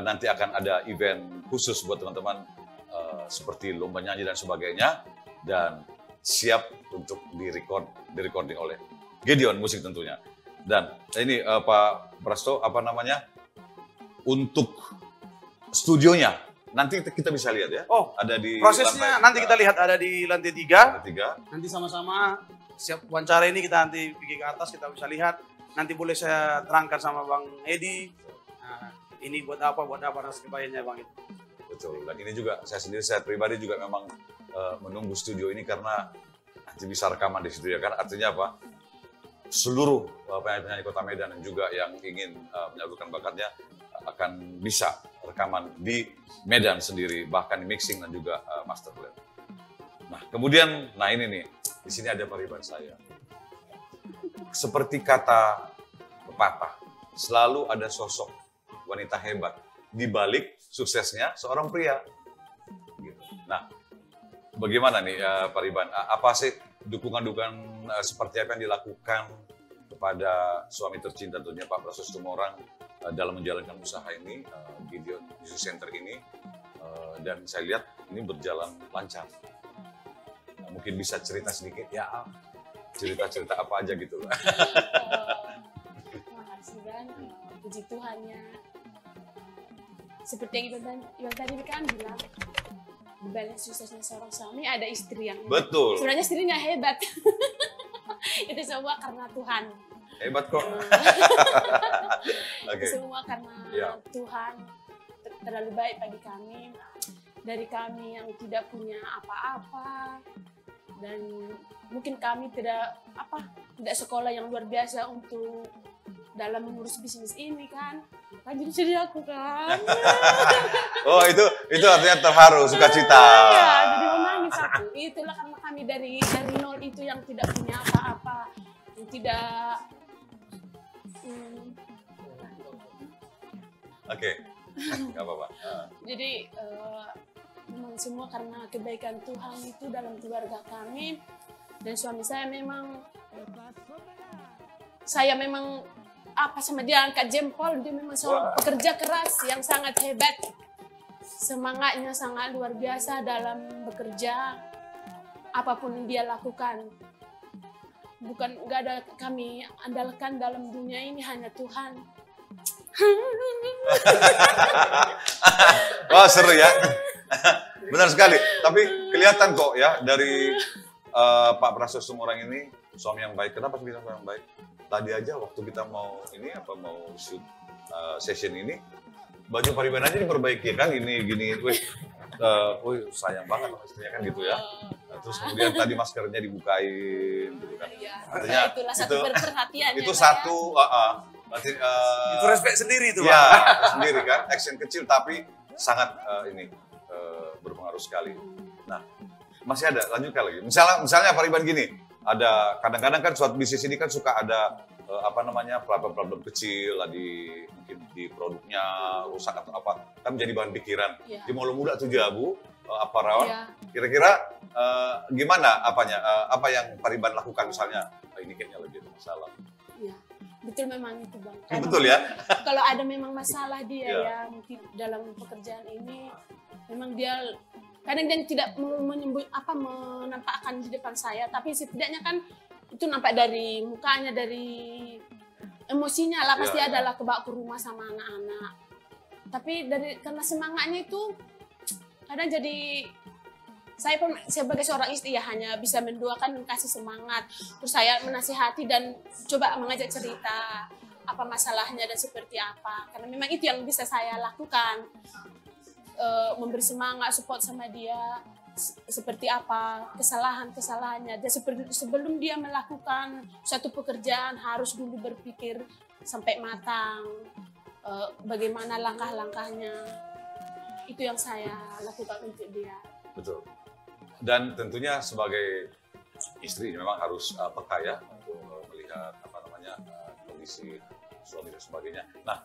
Nanti akan ada event khusus buat teman-teman seperti lomba nyanyi dan sebagainya, dan siap untuk di-recording oleh Gideon Musik tentunya. Dan ini Pak Prasto, apa namanya, untuk studionya nanti kita bisa lihat ya. Oh, ada di prosesnya lantai, nanti kita lihat ada di lantai 3. Lantai 3. Nanti sama-sama siap wawancara ini, kita nanti pergi ke atas, kita bisa lihat. Nanti boleh saya terangkan sama Bang Edi. Nah, ini buat apa dan sebagainya, Bang. Betul. Dan ini juga saya pribadi juga memang menunggu studio ini karena nanti bisa rekaman di situ ya kan. Artinya apa? Seluruh penyanyi Kota Medan dan juga yang ingin menyalurkan bakatnya akan bisa rekaman di Medan sendiri, bahkan di mixing dan juga master blend. Nah, kemudian, ini nih, di sini ada pariban saya. Seperti kata pepatah, selalu ada sosok wanita hebat di balik suksesnya seorang pria. Gitu. Nah, bagaimana nih Pariban? Apa sih dukungan-dukungan seperti apa yang dilakukan kepada suami tercinta tentunya Pak Prasto Situmorang dalam menjalankan usaha ini, Gideon Music Center ini, dan saya lihat ini berjalan lancar. Mungkin bisa cerita sedikit ya, cerita-cerita apa aja gitu. Makasih, Bang. Puji Tuhannya. Seperti yang tadi kan bilang, di balik suksesnya seorang suami ada istri yang hebat. Betul. Sebenarnya istrinya hebat. Itu semua karena Tuhan. Hebat kok. Itu semua karena Tuhan terlalu baik bagi kami. Dari kami yang tidak punya apa-apa, dan mungkin kami tidak sekolah yang luar biasa untuk dalam mengurus bisnis ini kan jadi aku kan. Oh itu artinya terharu, sukacita. Ya, jadi menangis aku. Itulah karena kami dari nol itu yang tidak punya apa-apa, yang tidak. Oke, nggak apa-apa. Jadi memang semua karena kebaikan Tuhan itu dalam keluarga kami, dan suami saya memang sama dia angkat jempol, dia memang seorang pekerja keras yang sangat hebat. Semangatnya sangat luar biasa dalam bekerja, apapun dia lakukan. Nggak ada kami andalkan dalam dunia ini, hanya Tuhan. Wah, seru ya. Benar sekali. Tapi kelihatan kok ya dari Pak Prasetyo orang ini suami yang baik. Kenapa bilang suami yang baik? Tadi aja waktu kita mau shoot session ini, baju Pariban aja diperbaiki kan, ini gini, wih sayang banget sama istrinya kan gitu ya. Nah, terus kemudian tadi maskernya dibukain gitu kan. Artinya itulah satu perhatian. Itu satu, itu respect sendiri itu, ya, Pak. sendiri kan, action kecil tapi sangat berpengaruh sekali. Nah, masih ada, lanjutkan lagi. Misalnya Pariban gini, ada kadang-kadang kan suatu bisnis ini kan suka ada problem-problem kecil lah mungkin di produknya rusak atau apa, kan menjadi bahan pikiran. Di Molo Muda tuh Bu, Rawan, kira-kira gimana apa yang Pariban lakukan misalnya, ini kayaknya lagi ada masalah. Iya, betul memang itu Bang. Betul ya? Kalau ada memang masalah dia ya mungkin dalam pekerjaan ini, memang dia kadang dia tidak menampakkan di depan saya, tapi setidaknya kan itu nampak dari mukanya, dari emosinya lah, pasti adalah kebawa ke rumah sama anak-anak. Tapi karena semangatnya itu kadang jadi saya pun sebagai seorang istri ya hanya bisa mendoakan dan kasih semangat. Terus saya menasihati dan coba mengajak cerita apa masalahnya dan seperti apa. Karena memang itu yang bisa saya lakukan. Memberi semangat, support sama dia, seperti apa kesalahannya. Dan sebelum dia melakukan suatu pekerjaan harus dulu berpikir sampai matang, bagaimana langkah-langkahnya. Itu yang saya lakukan untuk dia. Betul. Dan tentunya sebagai istri memang harus peka ya untuk melihat kondisi suami dan sebagainya. Nah,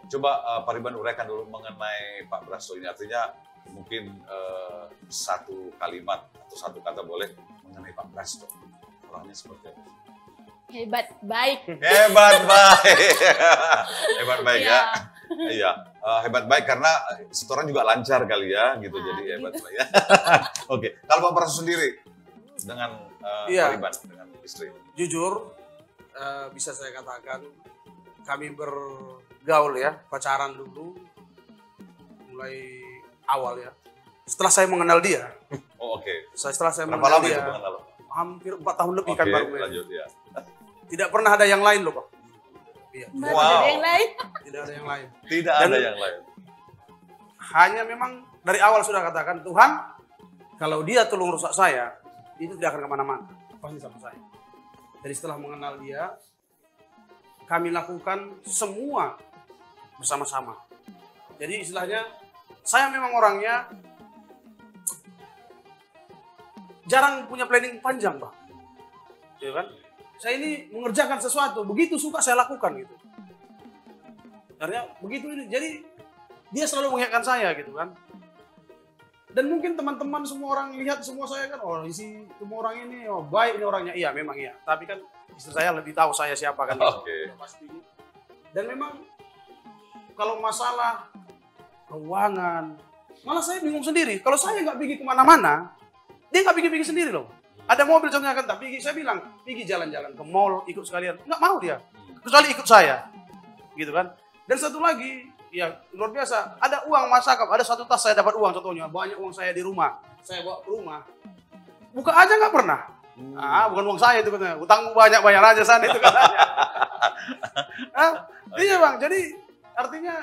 coba Pariban uraikan dulu mengenai Pak Prasetyo ini, artinya mungkin satu kalimat atau satu kata boleh mengenai Pak Prasetyo. Orangnya seperti apa? Hebat baik. Hebat baik. Hebat baik ya. Iya, hebat baik karena setoran juga lancar kali ya gitu, jadi hebat baik ya. Oke, kalau Pak Prasetyo sendiri dengan Pariban, dengan istri. Jujur, bisa saya katakan kami bergaul ya, pacaran dulu, mulai awal ya. Setelah saya mengenal dia. Oh, oke. Setelah saya berapa mengenal lama dia, itu mengenal? hampir 4 tahun lebih kan baru. Lanjut ya. Tidak pernah ada yang lain loh Pak. Iya. Wow. Ada yang lain? Tidak ada yang lain. Tidak ada yang lain. Hanya memang dari awal sudah katakan, Tuhan, kalau dia tolong rusak saya, itu tidak akan kemana-mana. Pasti sama saya. Jadi setelah mengenal dia, kami lakukan semua bersama-sama. Jadi istilahnya, saya memang orangnya jarang punya planning panjang, Pak. Ya kan? Saya ini mengerjakan sesuatu, begitu suka saya lakukan gitu. Artinya begitu ini, jadi dia selalu mengingatkan saya gitu kan. Dan mungkin teman-teman semua orang lihat semua saya kan, oh isi semua orang ini, oh baik ini orangnya, iya memang iya. Tapi kan istri saya lebih tahu saya siapa kan. Oke. Pasti. Dan memang kalau masalah keuangan, malah saya bingung sendiri. Kalau saya nggak pergi kemana-mana, dia nggak pergi sendiri loh. Ada mobil contohnya kan, tapi saya bilang, pergi jalan-jalan ke mall, ikut sekalian. Nggak mau dia, kecuali ikut saya. Gitu kan. Dan satu lagi, ya luar biasa, ada uang masakap, ada satu tas saya dapat uang contohnya, banyak uang saya di rumah. Saya bawa ke rumah, buka aja nggak pernah. Bukan uang saya itu katanya, utangmu banyak, bayar aja sana itu katanya. Iya Bang, jadi artinya,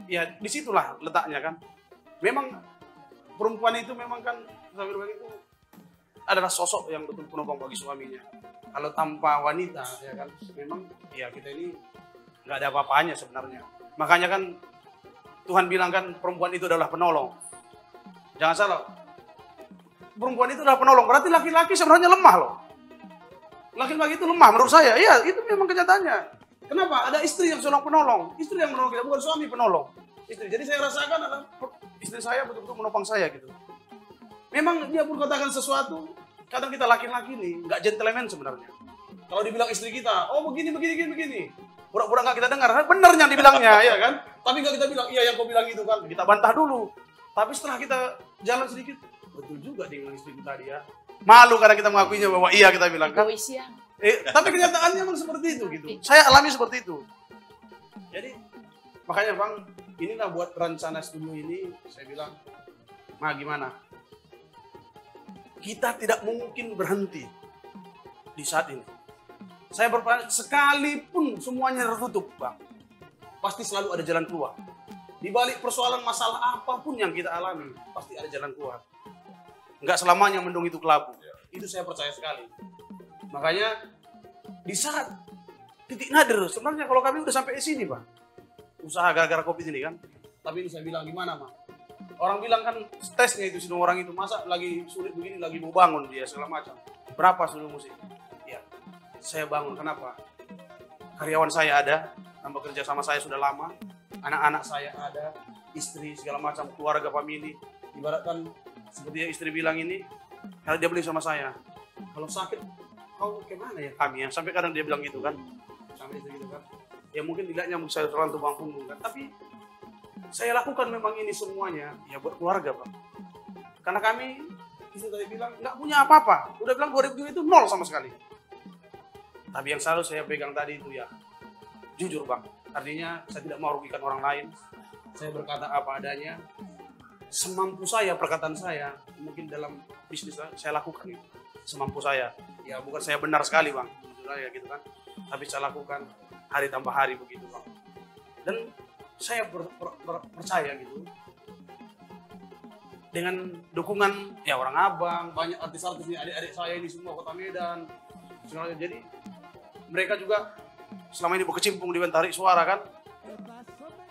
ya disitulah letaknya kan. Memang perempuan itu memang kan, saya bilang itu, adalah sosok yang betul penopang bagi suaminya. Kalau tanpa wanita, ya kan, memang ya kita ini nggak ada apa-apanya sebenarnya. Makanya kan Tuhan bilang kan perempuan itu adalah penolong. Jangan salah, perempuan itu adalah penolong. Berarti laki-laki sebenarnya lemah loh. Laki-laki itu lemah menurut saya. Iya, itu memang kenyataannya. Kenapa? Ada istri yang seorang penolong. Istri yang menolong kita, bukan suami penolong. Istri. Jadi saya rasakan adalah istri saya betul-betul menopang saya gitu. Memang dia pun katakan sesuatu, kadang kita laki-laki nih nggak gentleman sebenarnya. Kalau dibilang istri kita, oh begini. Pura-pura nggak kita dengar, benar yang dibilangnya, ya kan? Tapi nggak kita bilang, iya yang kau bilang itu kan, kita bantah dulu. Tapi setelah kita jalan sedikit, betul juga dia bilang istri kita dia. Malu karena kita mengakuinya bahwa iya kita bilang kan. Tapi kenyataannya memang seperti itu gitu. Saya alami seperti itu. Jadi makanya Bang, inilah buat rencana studio ini, saya bilang, gimana? kita tidak mungkin berhenti di saat ini. Saya berpikir sekalipun semuanya tertutup, Bang, pasti selalu ada jalan keluar. Di balik persoalan masalah apapun yang kita alami, pasti ada jalan keluar. Enggak selamanya mendung itu kelabu. Itu saya percaya sekali. Makanya di saat titik nadir, sebenarnya kalau kami udah sampai di sini, Pak, usaha gara-gara COVID ini kan. Tapi ini saya bilang gimana, Mak? Orang bilang kan stresnya itu semua orang itu, masa lagi sulit begini, lagi mau bangun dia segala macam. Berapa studio musik? Ya, saya bangun. Kenapa? Karyawan saya ada, yang bekerja sama saya sudah lama, anak-anak saya ada, istri segala macam, keluarga, famili. Ibaratkan seperti yang istri bilang ini, kalau dia beli sama saya, kalau sakit, kau gimana ya kami ya? Sampai kadang dia bilang gitu kan, sampai gitu kan. Ya mungkin tidak nyambung saya terlalu tumpang punggung kan, tapi saya lakukan memang ini semuanya ya buat keluarga, Pak. Karena kami, istri tadi bilang, nggak punya apa-apa. Udah bilang 2007 itu nol sama sekali. Tapi yang selalu saya pegang tadi itu ya, jujur, Bang. Artinya saya tidak mau rugikan orang lain. Saya berkata apa adanya. Semampu saya, perkataan saya, mungkin dalam bisnis saya lakukan itu. Semampu saya. Ya bukan saya benar sekali, Bang. Jujur aja gitu kan. Tapi saya lakukan hari tambah hari begitu, Bang. Dan saya percaya gitu. Dengan dukungan ya orang Abang, banyak artis-artis ini, adik-adik saya ini semua Kota Medan. Jadi mereka juga selama ini berkecimpung di Tarik Suara kan.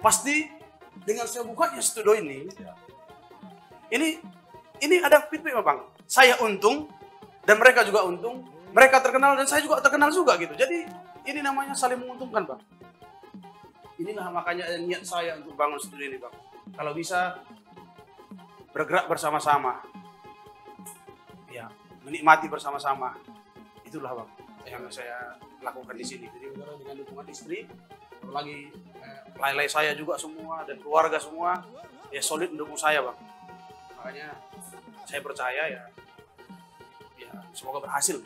Pasti dengan saya bukanya studio ini ada feedback, Bang. Saya untung dan mereka juga untung. Mereka terkenal dan saya juga terkenal juga gitu. Jadi ini namanya saling menguntungkan, Bang. Inilah makanya niat saya untuk bangun studio ini, Bang. Kalau bisa bergerak bersama-sama, ya menikmati bersama-sama, itulah, Bang, yang saya lakukan di sini. Jadi dengan dukungan istri, apalagi lay-lay saya juga semua dan keluarga semua, ya solid mendukung saya, Bang. Makanya saya percaya ya semoga berhasil.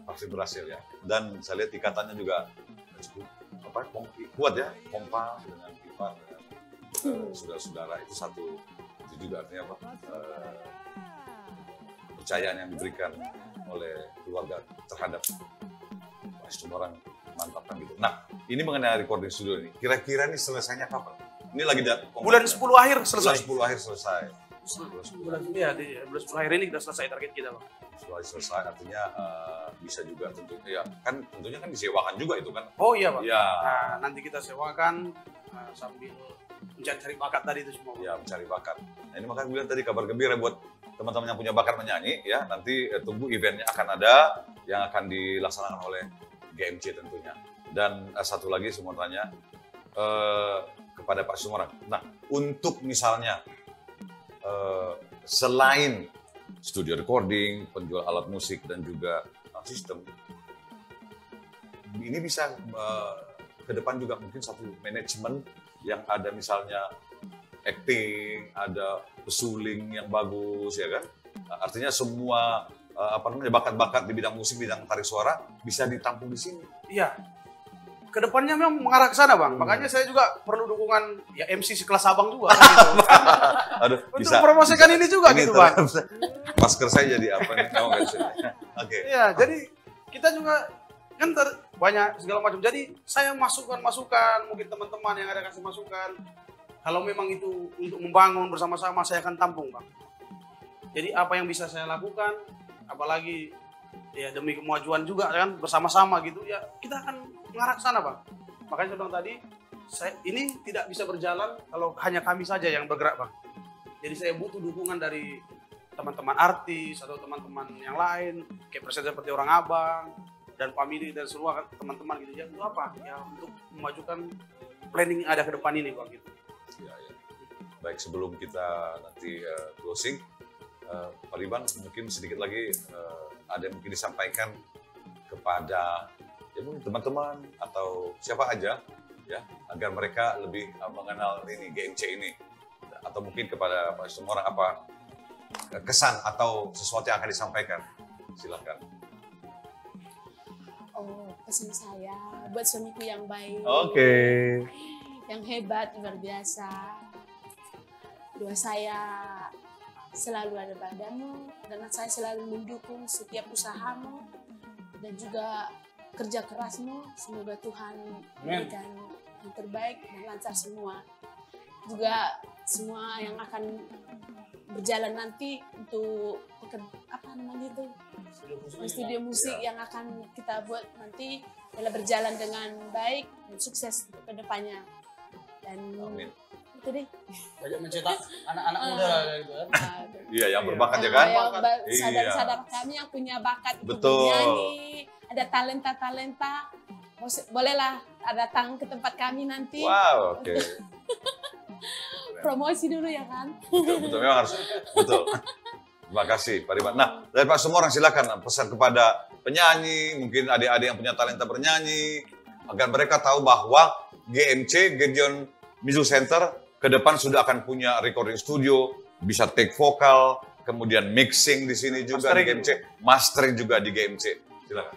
Pasti berhasil ya. Dan saya lihat ikatannya juga cukup kuat ya, kompak dengan Ipar dengan saudara-saudara itu satu. Itu juga artinya apa? Kepercayaan yang diberikan oleh keluarga terhadap orang mantap kan gitu. Nah, ini mengenai recording studio ini, kira-kira ini selesainya kapan? Ini lagi bulan 10 akhir selesai. Bulan 10 akhir selesai. Bulan 10 akhir ini kita selesai target kita, Bang. Setelah selesai artinya bisa juga tentunya ya kan tentunya kan disewakan juga itu kan. Oh iya, Pak. Ya. Nah, nanti kita sewakan sambil mencari bakat tadi itu semua. Ya, mencari bakat. Nah, ini makanya bilang tadi kabar gembira buat teman-teman yang punya bakat menyanyi ya. Nanti tunggu eventnya akan ada yang akan dilaksanakan oleh GMC tentunya. Dan satu lagi semua tanya kepada Pak Sumarang. Nah, untuk misalnya selain studio recording, penjual alat musik dan juga sistem, ini bisa ke depan juga mungkin satu manajemen yang ada misalnya acting, ada pesuling yang bagus ya kan. Artinya semua bakat-bakat di bidang musik, bidang tarik suara bisa ditampung di sini. Iya. Kedepannya memang mengarah ke sana, Bang. Makanya saya juga perlu dukungan ya MC sekelas Abang juga kan, gitu. Aduh, untuk bisa mempromosikan ini juga ini gitu, Bang. Masker saya jadi apa nih? Kamu nggak bisa. Oke. Iya, jadi kita juga kan banyak segala macam. Jadi saya masukan-masukan, mungkin teman-teman yang ada kasih masukan. Kalau memang itu untuk membangun bersama-sama, saya akan tampung, Bang. Jadi apa yang bisa saya lakukan, apalagi ya demi kemajuan juga kan bersama-sama gitu ya, kita akan mengarah ke sana, Bang. Makanya saya bilang tadi, ini tidak bisa berjalan kalau hanya kami saja yang bergerak, Bang. Jadi saya butuh dukungan dari teman-teman artis atau teman-teman yang lain, kayak presiden seperti orang Abang dan family dan semua teman-teman gitu ya. Itu apa? Ya untuk memajukan planning yang ada ke depan ini, Bang, gitu. Ya, ya. Baik, sebelum kita nanti closing, Pak Riban mungkin sedikit lagi ada yang mungkin disampaikan kepada ya mungkin teman-teman atau siapa aja ya agar mereka lebih mengenal ini GMC ini, atau mungkin kepada Pak Sumarang apa kesan atau sesuatu yang akan disampaikan, silakan. Oh, pesan saya buat suamiku yang baik, Oke. yang hebat, luar biasa. Doa saya selalu ada padamu dan saya selalu mendukung setiap usahamu dan juga kerja kerasmu. Semoga Tuhan memberikan yang terbaik dan lancar semua. Juga semua yang akan berjalan nanti untuk studio musik yang akan kita buat nanti adalah berjalan dengan baik dan sukses untuk kedepannya. Dan Amin. itu deh. Banyak mencetak anak-anak muda gitu kan. Iya, yang berbakat ya kan? Saudara-saudara kami yang punya bakat untuk Betul. bernyanyi, ada talenta-talenta, bolehlah datang ke tempat kami nanti. Wow, oke. Promosi dulu ya kan? Betul, memang harus. Betul. Terima kasih, Pak Riban. Nah, dari Pak semua orang silakan pesan kepada penyanyi, mungkin adik-adik yang punya talenta bernyanyi, agar mereka tahu bahwa GMC, Gideon Music Center, ke depan sudah akan punya recording studio, bisa take vokal, kemudian mixing di sini juga di GMC, mastering juga di GMC. Silakan.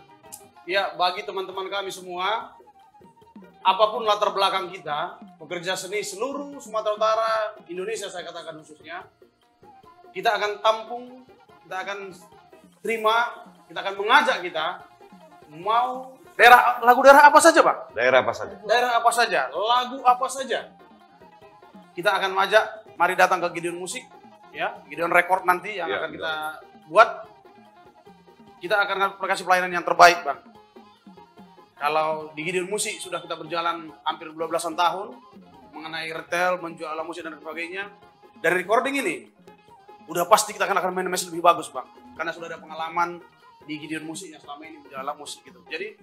Ya, bagi teman-teman kami semua, apapun latar belakang kita, pekerja seni seluruh Sumatera Utara, Indonesia saya katakan khususnya, kita akan tampung, kita akan terima, kita akan mengajak kita, mau lagu daerah apa saja Pak? Daerah apa saja? Daerah apa saja, lagu apa saja. Kita akan mengajak, mari datang ke Gideon Musik, ya, Gideon Record nanti yang akan kita buat. Kita akan kasih pelayanan yang terbaik Bang. Kalau di Gideon Musik sudah kita berjalan hampir 12-an tahun, mengenai retail, menjual alat musik dan sebagainya. Dari recording ini, udah pasti kita akan main lebih bagus Bang. Karena sudah ada pengalaman di Gideon Musik yang selama ini menjual alat musik gitu. Jadi,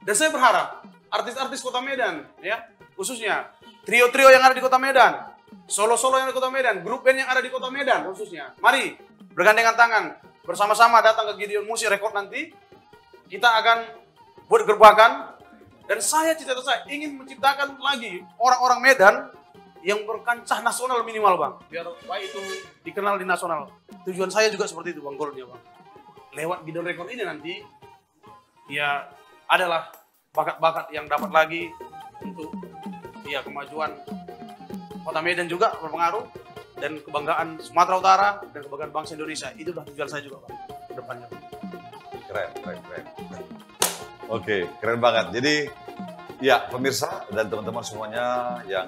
dan saya berharap artis-artis Kota Medan, ya, khususnya trio-trio yang ada di Kota Medan, solo-solo yang ada di Kota Medan, grup band yang ada di Kota Medan khususnya, mari bergandengan tangan, bersama-sama datang ke Gideon Musik Record nanti. Kita akan buat gerbakan, dan cita-cita saya ingin menciptakan lagi orang-orang Medan yang berkancah nasional minimal Bang, biar baik itu dikenal di nasional. Tujuan saya juga seperti itu Bang, goalnya Bang. Lewat Gideon Record ini nanti, ya adalah bakat-bakat yang dapat lagi untuk ya kemajuan Kota Medan juga berpengaruh, dan kebanggaan Sumatera Utara dan kebanggaan bangsa Indonesia. Itu dah tujuan saya juga Bang, ke depannya. Keren. Oke, keren banget. Jadi, ya pemirsa dan teman-teman semuanya yang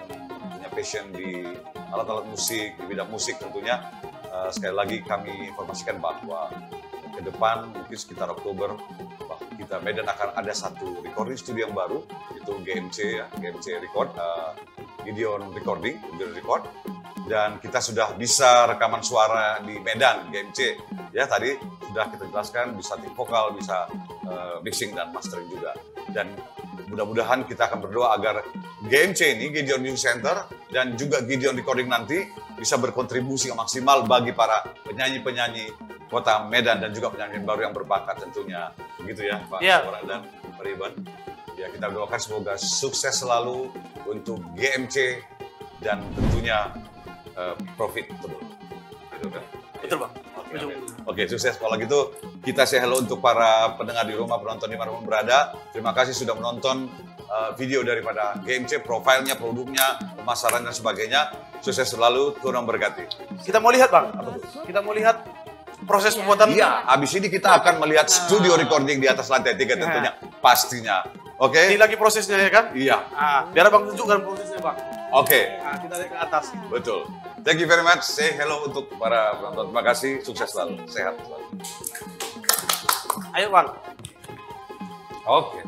punya passion di alat-alat musik, di bidang musik tentunya, sekali lagi kami informasikan bahwa ke depan mungkin sekitar Oktober, kita Medan akan ada satu recording studio yang baru, itu GMC ya, GMC Record, Gideon Recording, Gideon Record. Dan kita sudah bisa rekaman suara di Medan, GMC. Ya tadi sudah kita jelaskan, bisa take vokal, bisa mixing dan mastering juga. Dan mudah-mudahan kita akan berdoa agar GMC ini, Gideon Music Center, dan juga Gideon Recording nanti bisa berkontribusi yang maksimal bagi para penyanyi-penyanyi Kota Medan dan juga penyanyi baru yang berbakat tentunya. Begitu ya Pak Soran dan Pak Riban. Ya kita doakan semoga sukses selalu untuk GMC dan tentunya profit betul. Betul Bang. Oke, sukses. Kalau gitu kita say hello untuk para pendengar di rumah, penonton dimanapun berada. Terima kasih sudah menonton video daripada GMC, profilnya, produknya, pemasaran dan sebagainya. Sukses selalu, Tuhan memberkati. Kita mau lihat Bang, kita mau lihat proses pembuatan. Iya, habis ini kita akan melihat studio recording di atas lantai 3 tentunya, pastinya. Oke? Ini lagi prosesnya ya kan? Iya. Biar Bang tunjukkan prosesnya Bang. Oke. Kita lihat ke atas. Betul. Thank you very much. Say hello untuk para penonton. Terima kasih. Sukses selalu. Sehat selalu. Ayo Bang. Oke.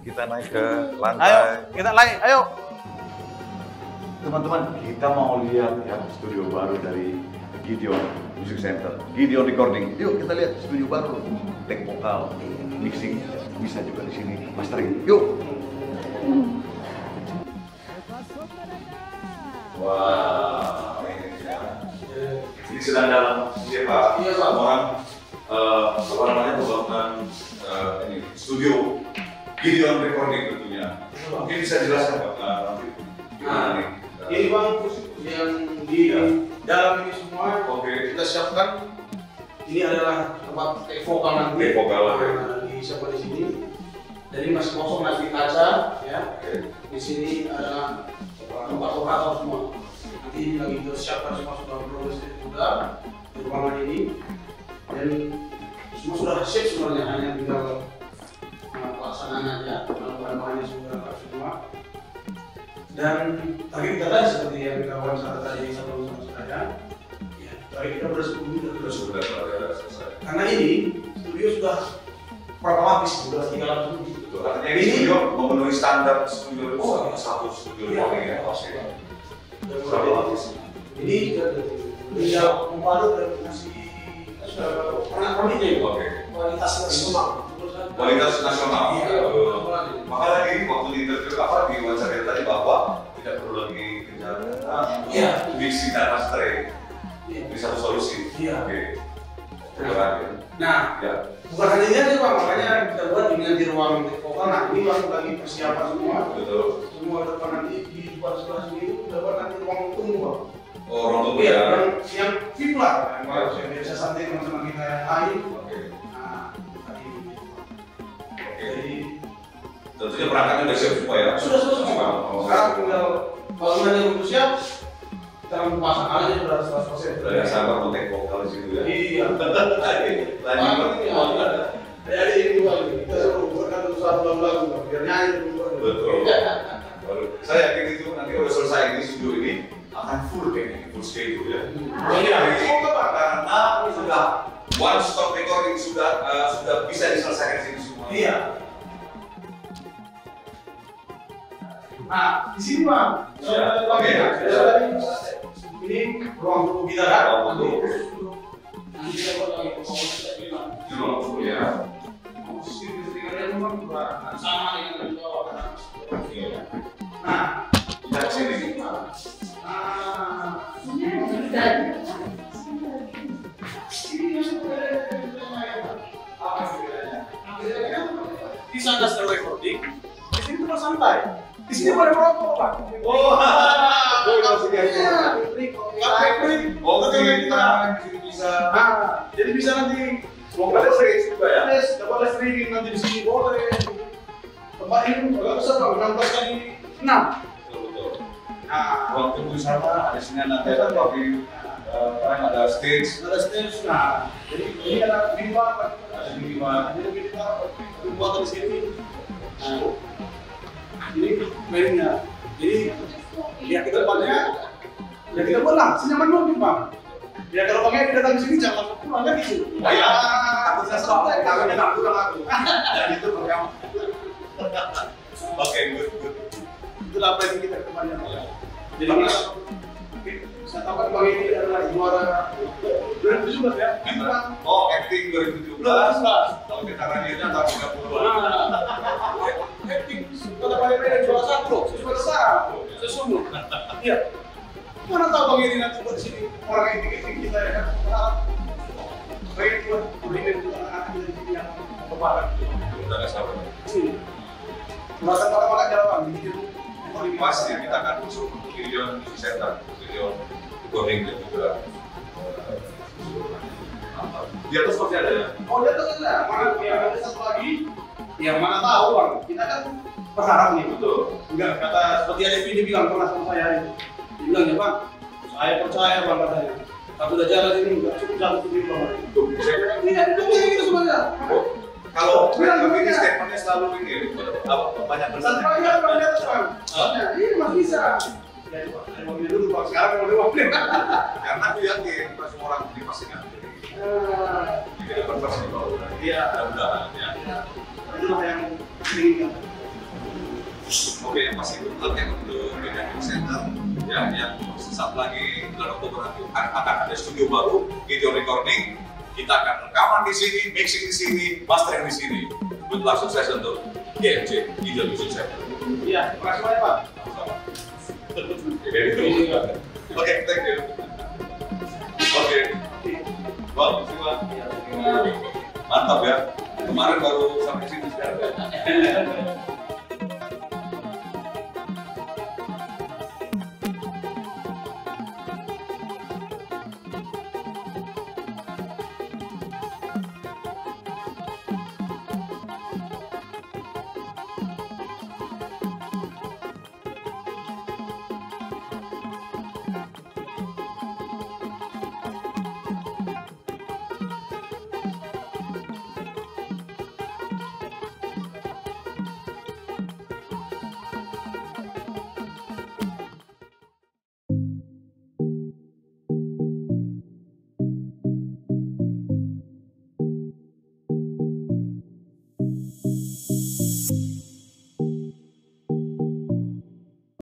Kita naik ke lantai. Ayo, kita naik. Ayo. Teman-teman, kita mau lihat ya studio baru dari Gideon Music Center, Gideon Recording. Yuk kita lihat studio baru, take vokal, mixing, bisa juga di sini, mastering. Yuk. Wow, ini sedang dalam siapa? Iya, orang apa namanya pembangunan ini studio Gideon Recording tentunya. Mungkin bisa jelaskan Pak nanti gimana nih? Ini Bang, yang di dalam ini semua kita siapkan. Ini adalah tempat take vokal nanti. Take vokal disiapkan di sini. Jadi masih kosong, masih kaca, ya. Di sini ada tempat operator semua. Nanti ini lagi disiapkan semua, sudah berproses juga di ruangan ini. Dan semua sudah siap sebenarnya, hanya tinggal pelaksanaan aja. Bahan-bahannya sudah semua. Dan tadi kita tadi seperti yang kita wawancara tadi sama saya, ya, tadi kita sudah selesai. Karena ini studio sudah berapa lapis, sudah 300 lebih. Artinya ini studio memenuhi standar studio satu studio ya. Ini tidak membalut dan masih kualitas nasional. Kualitas nasional. Maka tadi waktu di interview di wawancara tadi bahwa tidak perlu lagi kejar diksi data straight. Ini satu solusi. Oke. Nah, bukan hanya ini aja Pak, makanya kita buat ini di ruang vokal. Nah, ini lagi persiapan semua. Betul. Semua depan nanti di depan sebelah sini itu dapat nanti ruang tunggu Pak. Oh, ruang tunggu ya. Yang VIP lah, yang biasa santai teman-teman kita yang lain. Nah, tadi. Jadi tentunya perangkatnya sudah siap semua ya. Sudah semua. Sekarang tinggal bangunannya belum siap. Kita pasang aja sudah 100%. Sudah ya sabar mau take vokal di situ ya. Iya. Lanjut. Jadi ini juga kita suruh buatkan satu lagu biar nyanyi dulu. Betul. Saya yakin itu nanti kalau selesai ini studio ini akan full kayaknya, full schedule ya. Karena sudah one stop recording sudah bisa diselesaikan sini semua. Iya. Nah, di sini Bang. Oke. Ini ruang tunggu kita kan? Nanti kita buat lagi di ruang tunggu ya. Sama dengan di bawah. Nah, kita ke sini. Di sana sedang recording, di sini cuma santai. Di sini boleh merokok Pak. Oh, Oh, betul kita. Bisa. Nah, jadi bisa nanti Ada stage juga ya. dapat streaming nanti di sini boleh. Tempat ini agak besar Pak, 16 kali 6. Betul. Nah, Ruang tunggu sana, ada sini nanti ada lobby, ada stage. ada stage. Nah, jadi ini ada minimal Pak. Ada minimal. Jadi minimal buat di sini. Nah, ini mainnya. Jadi ya ke depannya ya kita buat lah senyaman mungkin Pak. Ya kalau pengen datang ke sini jangan langsung pulang kan gitu. Ya, aku saya santai karena enak pulang aku. Dan itu program. Oke, good. Itulah planning kita ke depannya. Jadi saya tahu kan Bang ini adalah juara 2017 ya. Oh, acting 2017. Kalau kita radionya tahun 30-an. Acting kota Palembang juara 1 loh. Juara sesungguh. Iya. Mana tahu Bang ini nanti buat sini orang yang bikin kita ya kan. Baik buat kuliner untuk anak-anak kita di sini yang keparan. Udah nggak sabar. Merasa makan jalan gitu. Pasti kita akan masuk video center, video recording dan juga di atas pasti ada ya. Oh di atas ada. Mana yang ada satu lagi? Yang mana tahu Bang? Kita kan berharap nih. Betul. Enggak kata seperti ada video bilang pernah sama saya itu. Dia bilang ya Bang, saya percaya Bang katanya. Tapi udah jalan ini enggak cukup jalan sendiri Bang. Iya, itu gitu sebenarnya. Kalau ini statementnya selalu ini, banyak Satu lagi Bang di atas Bang. Ini masih bisa. Ya Pak, saya mau beli dulu Bang. Sekarang mau beli. karena aku yakin semua orang ini pasti ngerti. Jadi depan pasti kalau Iya, mudah-mudahan ya. itulah yang diinginkan. Oke, yang pasti itu yang untuk Mediatek Center ya, yang sesaat lagi bulan Oktober nanti akan ada studio baru, video recording. Kita akan rekaman di sini, mixing di sini, mastering di sini. Good luck sukses untuk GMC Video Music Center. Iya, terima kasih banyak Pak. Oke, thank you. Oke. Wow, terima. Mantap ya. Kemarin baru sampai sini sekarang.